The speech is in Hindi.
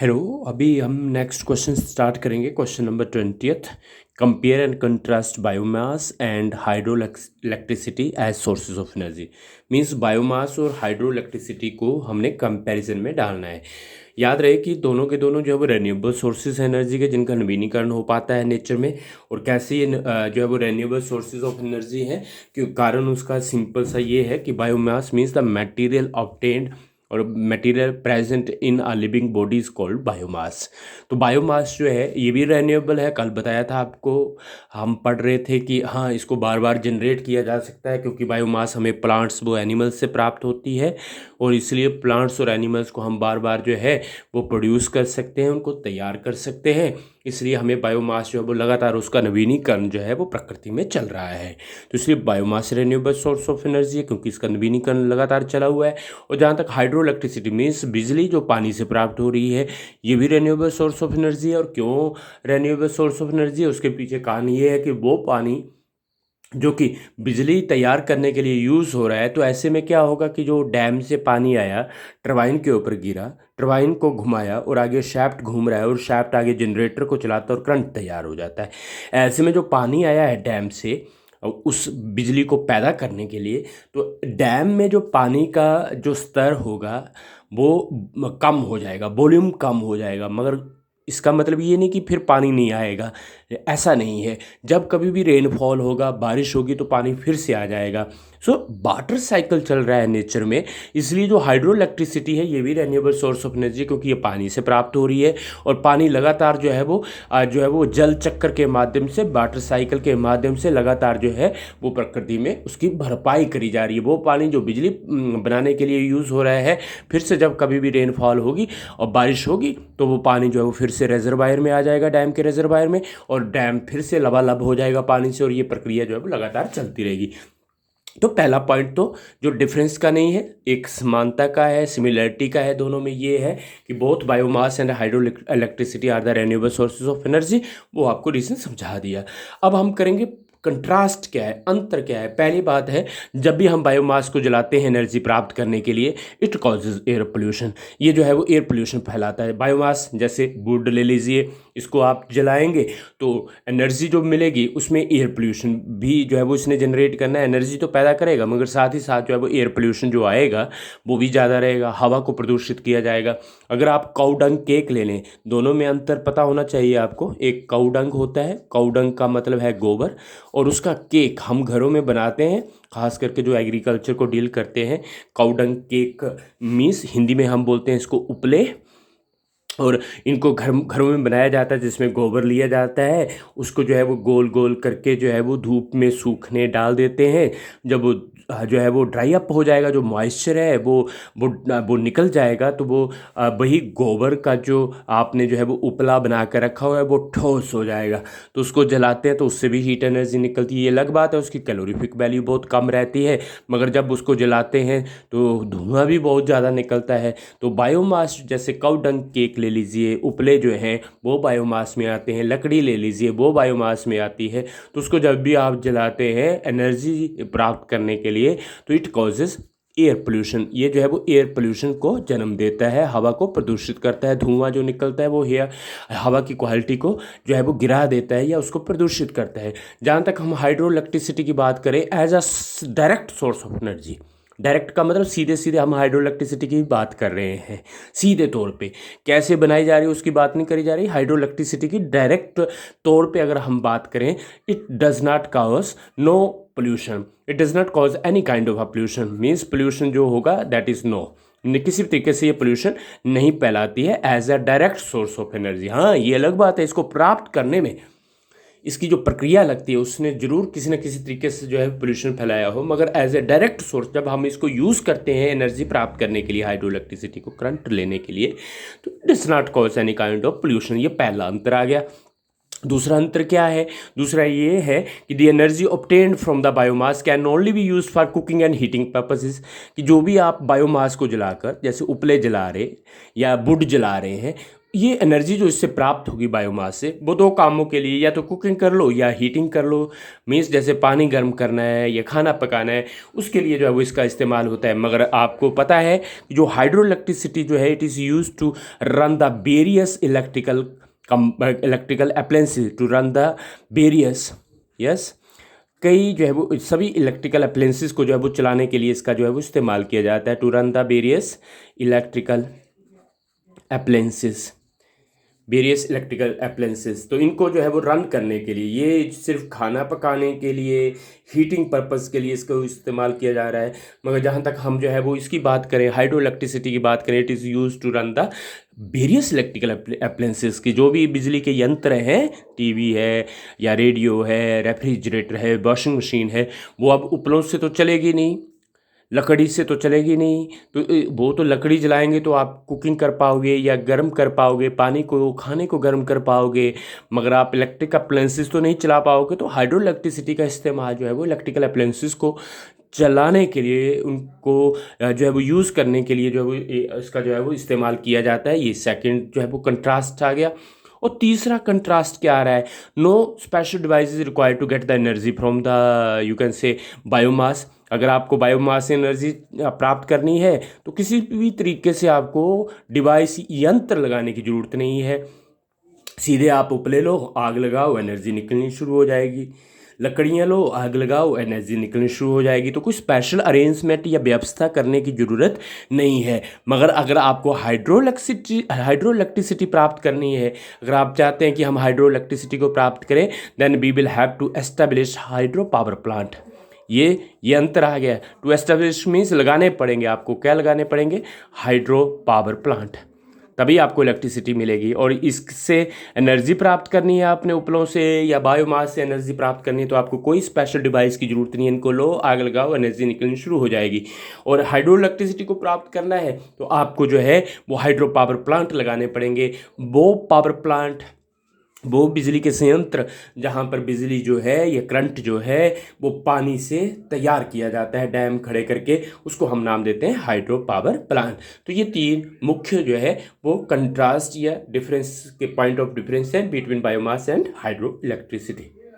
हेलो। अभी हम नेक्स्ट क्वेश्चन स्टार्ट करेंगे। Question number 20th। Compare and contrast biomass and hydro electricity as sources of energy. Means biomass और हाइड्रो इलेक्ट्रिसिटी को हमने कंपैरिजन में डालना है। याद रहे कि दोनों के दोनों जो है वो रेन्यूएबल सोर्सेज एनर्जी के, जिनका नवीनीकरण हो पाता है नेचर में। और कैसे ये जो है वो रेन्यूएबल सोर्सेज ऑफ एनर्जी है, क्यों कारण उसका सिंपल सा ये है कि biomass means the material obtained और material present in a living body is called biomass. तो बायोमास जो है ये भी रेन्यूएबल है। कल बताया था आपको, हम पढ़ रहे थे कि हाँ, इसको बार बार जनरेट किया जा सकता है, क्योंकि बायोमास हमें प्लांट्स वो एनिमल्स से प्राप्त होती है, और इसलिए प्लांट्स और एनिमल्स को हम बार बार जो है वो प्रोड्यूस कर सकते हैं, उनको तैयार कर सकते हैं। इसलिए हमें बायोमास जो है वो लगातार उसका नवीनीकरण जो है वो प्रकृति में चल रहा है। तो इसलिए biomass renewable source of energy है, क्योंकि इसका नवीनीकरण लगातार चला हुआ है। और जहाँ तक हाइड्रो इलेक्ट्रिसिटी मीन्स बिजली जो पानी से प्राप्त हो रही है, ये भी रेन्यूएबल सोर्स ऑफ एनर्जी है। और क्यों रेन्यूएबल सोर्स ऑफ एनर्जी है, उसके पीछे कारण ये है कि वो पानी जो कि बिजली तैयार करने के लिए यूज़ हो रहा है, तो ऐसे में क्या होगा कि जो डैम से पानी आया, टरबाइन के ऊपर गिरा, टरबाइन को घुमाया और आगे शैफ्ट घूम रहा है, और शैफ्ट आगे जनरेटर को चलाता है और करंट तैयार हो जाता है। ऐसे में जो पानी आया है डैम से उस बिजली को पैदा करने के लिए, तो डैम में जो पानी का जो स्तर होगा वो कम हो जाएगा, वॉल्यूम कम हो जाएगा। मगर इसका मतलब ये नहीं कि फिर पानी नहीं आएगा, ऐसा नहीं है। जब कभी भी रेनफॉल होगा, बारिश होगी, तो पानी फिर से आ जाएगा। सो वाटर साइकिल चल रहा है नेचर में। इसलिए जो हाइड्रो इलेक्ट्रिसिटी है ये भी रेन्यूएबल सोर्स ऑफ एनर्जी, क्योंकि ये पानी से प्राप्त हो रही है। और पानी लगातार जो है वो जल चक्कर के माध्यम से, वाटर साइकिल के माध्यम से लगातार जो है वो प्रकृति में उसकी भरपाई करी जा रही है। वो पानी जो बिजली बनाने के लिए यूज़ हो रहा है, फिर से जब कभी भी रेनफॉल होगी और बारिश होगी, तो वो पानी जो है वो फिर से रिजर्वायर में आ जाएगा, डैम के रिजर्वायर में, और डैम फिर से लबालब हो जाएगा पानी से। और ये प्रक्रिया जो है वो लगातार चलती रहेगी। तो पहला पॉइंट तो जो डिफरेंस का नहीं है, एक समानता का है, सिमिलरिटी का है। दोनों में ये है कि both biomass and hydro electricity are the renewable sources of energy. वो आपको रीजन समझा दिया। अब हम करेंगे कंट्रास्ट क्या है, अंतर क्या है। पहली बात है, जब भी हम बायोमास को जलाते हैं एनर्जी प्राप्त करने के लिए, इट कॉजेज एयर पोल्यूशन। ये जो है वो एयर पोल्यूशन फैलाता है। बायोमास जैसे वुड ले लीजिए, इसको आप जलाएंगे तो एनर्जी जो मिलेगी उसमें एयर पोल्यूशन भी जो है वो इसने जनरेट करना है, एनर्जी तो पैदा करेगा, मगर साथ ही साथ जो है वो एयर पोल्यूशन जो आएगा वो भी ज़्यादा रहेगा, हवा को प्रदूषित किया जाएगा। अगर आप काऊ डंग केक ले लें, दोनों में अंतर पता होना चाहिए आपको। एक काऊ डंग होता है, काऊ डंग का मतलब है गोबर, और उसका केक हम घरों में बनाते हैं, खास करके जो एग्रीकल्चर को डील करते हैं। काऊ डंग केक मीन्स हिंदी में हम बोलते हैं इसको उपले। और इनको घरों में बनाया जाता है, जिसमें गोबर लिया जाता है, उसको जो है वो गोल गोल करके जो है वो धूप में सूखने डाल देते हैं। जब वो जो है वो ड्राई अप हो जाएगा, जो मॉइस्चर है वो निकल जाएगा, तो वो वही गोबर का जो आपने जो है वो उपला बना कर रखा हुआ है वो ठोस हो जाएगा। तो उसको जलाते हैं तो उससे भी हीट एनर्जी निकलती है। ये अलग बात है, उसकी कैलोरीफिक वैल्यू बहुत कम रहती है, मगर जब उसको जलाते हैं तो धुआं भी बहुत ज़्यादा निकलता है। तो बायोमास जैसे काऊ डंग केक ले लीजिए, उपले जो हैं वो बायोमास में आते हैं, लकड़ी ले लीजिए वो बायोमास में आती है। तो उसको जब भी आप जलाते हैं एनर्जी प्राप्त करने के लिए, तो इट कॉजेज एयर पोल्यूशन। ये जो है वो एयर पोल्यूशन को जन्म देता है, हवा को प्रदूषित करता है। धुआं जो निकलता है वो हवा की क्वालिटी को जो है वो गिरा देता है या उसको प्रदूषित करता है। जहाँ तक हम हाइड्रो इलेक्ट्रिसिटी की बात करें as a direct source of energy, direct का मतलब सीधे सीधे हम हाइड्रो इलेक्ट्रिसिटी की बात कर रहे हैं। सीधे तौर पे कैसे बनाई जा रही है उसकी बात नहीं करी जा रही। हाइड्रो इलेक्ट्रिसिटी की डायरेक्ट तौर पे अगर हम बात करें, it does not cause no pollution, it does not cause any kind of a pollution. Means pollution जो होगा दैट इज़ नो, किसी भी तरीके से ये पोल्यूशन नहीं फैलाती है as a direct source of energy. हाँ, ये अलग बात है, इसको प्राप्त करने में इसकी जो प्रक्रिया लगती है उसने ज़रूर किसी न किसी तरीके से जो है पोल्यूशन फैलाया हो, मगर एज ए डायरेक्ट सोर्स जब हम इसको यूज़ करते हैं एनर्जी प्राप्त करने के लिए, हाइड्रो इलेक्ट्रिसिटी को करंट लेने के लिए, तो it does not cause any kind of pollution. ये पहला अंतर आ गया। दूसरा अंतर क्या है? दूसरा ये है कि the energy obtained from the biomass can only B use for cooking and heating purposes. कि जो भी आप बायोमास को जलाकर, जैसे उपले जला रहे या वुड जला रहे हैं, ये एनर्जी जो इससे प्राप्त होगी बायोमास से, वो दो कामों के लिए, या तो कुकिंग कर लो या हीटिंग कर लो। मीन्स जैसे पानी गर्म करना है या खाना पकाना है, उसके लिए जो है वो इसका इस्तेमाल होता है। मगर आपको पता है कि जो हाइड्रो इलेक्ट्रिसिटी जो है, it is use to run the various electrical appliances, to run the various, yes, कई जो है वो सभी इलेक्ट्रिकल अप्लायंसेस को जो है वो चलाने के लिए इसका जो है वो इस्तेमाल किया जाता है। To run the various electrical appliances, various electrical appliances, तो इनको जो है वो रन करने के लिए, ये सिर्फ खाना पकाने के लिए, हीटिंग पर्पस के लिए इसको इस्तेमाल किया जा रहा है। मगर जहाँ तक हम जो है वो इसकी बात करें, हाइड्रो इलेक्ट्रिसिटी की बात करें, it is use to run the various electrical appliances की, जो भी बिजली के यंत्र हैं, टीवी है या रेडियो है, रेफ्रिजरेटर है, वॉशिंग मशीन है, वो अब उपलों से तो चलेगी नहीं, लकड़ी से तो चलेगी नहीं। तो वो तो लकड़ी जलाएंगे तो आप कुकिंग कर पाओगे या गर्म कर पाओगे, पानी को, खाने को गर्म कर पाओगे, मगर आप इलेक्ट्रिक अप्लायंसेस तो नहीं चला पाओगे। तो हाइड्रो इलेक्ट्रिसिटी का इस्तेमाल जो है वो इलेक्ट्रिकल अप्लायंसेस को चलाने के लिए, उनको जो है वो यूज़ करने के लिए जो है वो इसका जो है वो इस्तेमाल किया जाता है। ये सेकंड जो है वो कंट्रास्ट आ गया। और तीसरा कंट्रास्ट क्या आ रहा है? No special device is required to get the energy from the, you can say, biomass. अगर आपको बायोमास से एनर्जी प्राप्त करनी है तो किसी भी तरीके से आपको डिवाइस, यंत्र लगाने की ज़रूरत नहीं है। सीधे आप उपले लो, आग लगाओ, एनर्जी निकलनी शुरू हो जाएगी। लकड़ियाँ लो, आग लगाओ, एनर्जी निकलनी शुरू हो जाएगी। तो कोई स्पेशल अरेंजमेंट या व्यवस्था करने की ज़रूरत नहीं है। मगर अगर आपको हाइड्रो इलेक्ट्रिसिटी प्राप्त करनी है, अगर आप चाहते हैं कि हम हाइड्रो इलेक्ट्रिसिटी को प्राप्त करें, then we will have to establish hydro power plant. ये अंतर आ गया। टू एस्टेब्लिश मीन्स लगाने पड़ेंगे आपको, क्या लगाने पड़ेंगे? हाइड्रो पावर प्लांट, तभी आपको इलेक्ट्रिसिटी मिलेगी। और इससे एनर्जी प्राप्त करनी है अपने उपलों से या बायोमास से एनर्जी प्राप्त करनी है, तो आपको कोई स्पेशल डिवाइस की ज़रूरत नहीं है। इनको लो, आग लगाओ, एनर्जी निकलनी शुरू हो जाएगी। और हाइड्रो इलेक्ट्रिसिटी को प्राप्त करना है तो आपको जो है वो हाइड्रो पावर प्लांट लगाने पड़ेंगे। वो पावर प्लांट, वो बिजली के संयंत्र जहाँ पर बिजली जो है या करंट जो है वो पानी से तैयार किया जाता है, डैम खड़े करके, उसको हम नाम देते हैं हाइड्रो पावर प्लांट। तो ये तीन मुख्य जो है वो कंट्रास्ट या डिफरेंस के पॉइंट ऑफ डिफरेंस है between biomass and hydro electricity.